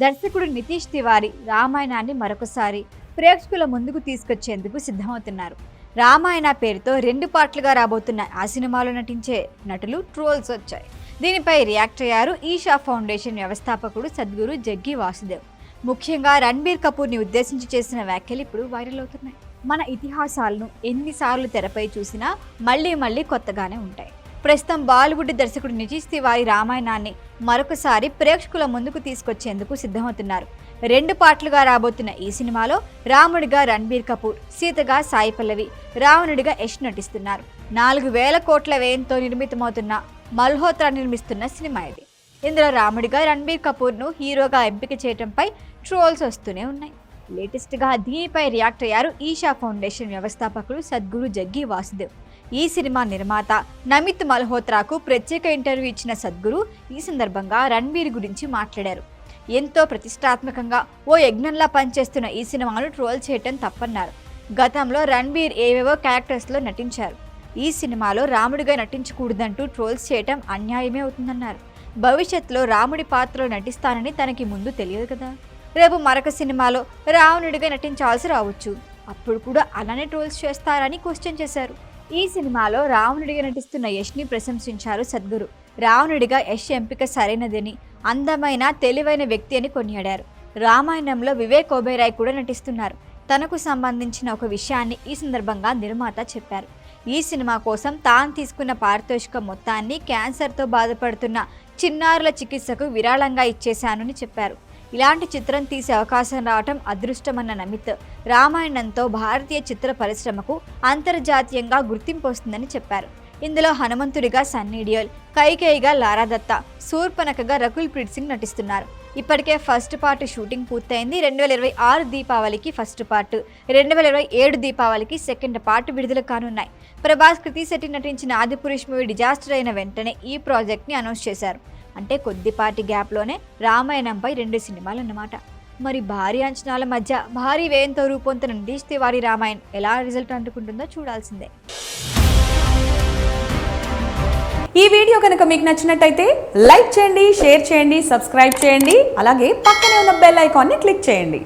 దర్శకుడు నితీష్ తివారీ రామాయణాన్ని మరొకసారి ప్రేక్షకుల ముందుకు తీసుకొచ్చేందుకు సిద్ధమవుతున్నారు. రామాయణ పేరుతో 2 పార్ట్లుగా రాబోతున్న ఆ సినిమాలో నటించే నటులు ట్రోల్స్ వచ్చాయి. దీనిపై రియాక్ట్ అయ్యారు ఈషా ఫౌండేషన్ వ్యవస్థాపకుడు సద్గురు జగ్గి వాసుదేవ్. ముఖ్యంగా రణబీర్ కపూర్ని ఉద్దేశించి చేసిన వ్యాఖ్యలు ఇప్పుడు వైరల్ అవుతున్నాయి. మన ఇతిహాసాలను ఎన్నిసార్లు తెరపై చూసినా మళ్ళీ కొత్తగానే ఉంటాయి. ప్రస్తుతం బాలీవుడ్ దర్శకుడు నితీష్ తివారీ రామాయణాన్ని మరొకసారి ప్రేక్షకుల ముందుకు తీసుకొచ్చేందుకు సిద్ధమవుతున్నారు. 2 పార్ట్లుగా రాబోతున్న ఈ సినిమాలో రాముడిగా రణబీర్ కపూర్, సీతగా సాయి పల్లవి, రావణుడిగా యష్ నటిస్తున్నారు. 4,000 కోట్ల వ్యయంతో నిర్మితమవుతున్న మల్హోత్రా నిర్మిస్తున్న సినిమా ఇది. ఇందులో రాముడిగా రణబీర్ కపూర్ను హీరోగా ఎంపిక చేయడంపై ట్రోల్స్ వస్తూనే ఉన్నాయి. లేటెస్ట్గా దీనిపై రియాక్ట్ అయ్యారు ఈషా ఫౌండేషన్ వ్యవస్థాపకుడు సద్గురు జగ్గి వాసుదేవ్. ఈ సినిమా నిర్మాత నమిత్ మల్హోత్రాకు ప్రత్యేక ఇంటర్వ్యూ ఇచ్చిన సద్గురు ఈ సందర్భంగా రణబీర్ గురించి మాట్లాడారు. ఎంతో ప్రతిష్టాత్మకంగా ఓ యజ్ఞంలా పనిచేస్తున్న ఈ సినిమాను ట్రోల్ చేయటం తప్పన్నారు. గతంలో రణబీర్ ఏవేవో క్యారెక్టర్స్లో నటించారు. ఈ సినిమాలో రాముడిగా నటించకూడదంటూ ట్రోల్స్ చేయటం అన్యాయమే అవుతుందన్నారు. భవిష్యత్తులో రాముడి పాత్రలో నటిస్తానని తనకి ముందు తెలియదు కదా. రేపు మరొక సినిమాలో రావణుడిగా నటించాల్సి రావచ్చు. అప్పుడు కూడా అలానే ట్రోల్స్ చేస్తారని క్వశ్చన్ చేశారు. ఈ సినిమాలో రావణుడిగా నటిస్తున్న యష్ని ప్రశంసించారు సద్గురు. రావణుడిగా యష్ ఎంపిక సరైనదని, అందమైన తెలివైన వ్యక్తి అని కొనియాడారు. రామాయణంలో వివేక్ ఒబెరాయ్ కూడా నటిస్తున్నారు. తనకు సంబంధించిన ఒక విషయాన్ని ఈ సందర్భంగా నిర్మాత చెప్పారు. ఈ సినిమా కోసం తాను తీసుకున్న పారితోషికం మొత్తాన్ని క్యాన్సర్తో బాధపడుతున్న చిన్నారుల చికిత్సకు విరాళంగా ఇచ్చేశానని చెప్పారు. ఇలాంటి చిత్రం తీసే అవకాశం రావటం అదృష్టమన్న నమిత్, రామాయణంతో భారతీయ చిత్ర పరిశ్రమకు అంతర్జాతీయంగా గుర్తింపు వస్తుందని చెప్పారు. ఇందులో హనుమంతుడిగా సన్నీ డియోల్, కైకేయిగా లారా దత్తా, శూర్పణఖగా రకుల్ ప్రీత్ సింగ్ నటిస్తున్నారు. ఇప్పటికే ఫస్ట్ పార్ట్ షూటింగ్ పూర్తయింది. 2026 దీపావళికి ఫస్ట్ పార్ట్, 2027 దీపావళికి సెకండ్ పార్ట్ విడుదల కానున్నాయి. ప్రభాస్, కృతి శెట్టి నటించిన ఆదిపురుష్ మూవీ డిజాస్టర్ అయిన వెంటనే ఈ ప్రాజెక్ట్ని అనౌన్స్ చేశారు. అంటే కొద్దిపాటి గ్యాప్లోనే రామాయణంపై 2 సినిమాలు అన్నమాట. మరి భారీ అంచనాల మధ్య భారీ వ్యయంతో రూపొందుతున్న నితీష్ తివారీ రామాయణ్ ఎలా రిజల్ట్ అందుకుంటుందో చూడాల్సిందే. ఈ వీడియో కనుక మీకు నచ్చినట్టయితే లైక్ చేయండి, షేర్ చేయండి, సబ్స్క్రైబ్ చేయండి. అలాగే పక్కనే ఉన్న బెల్ ఐకాన్ని క్లిక్ చేయండి.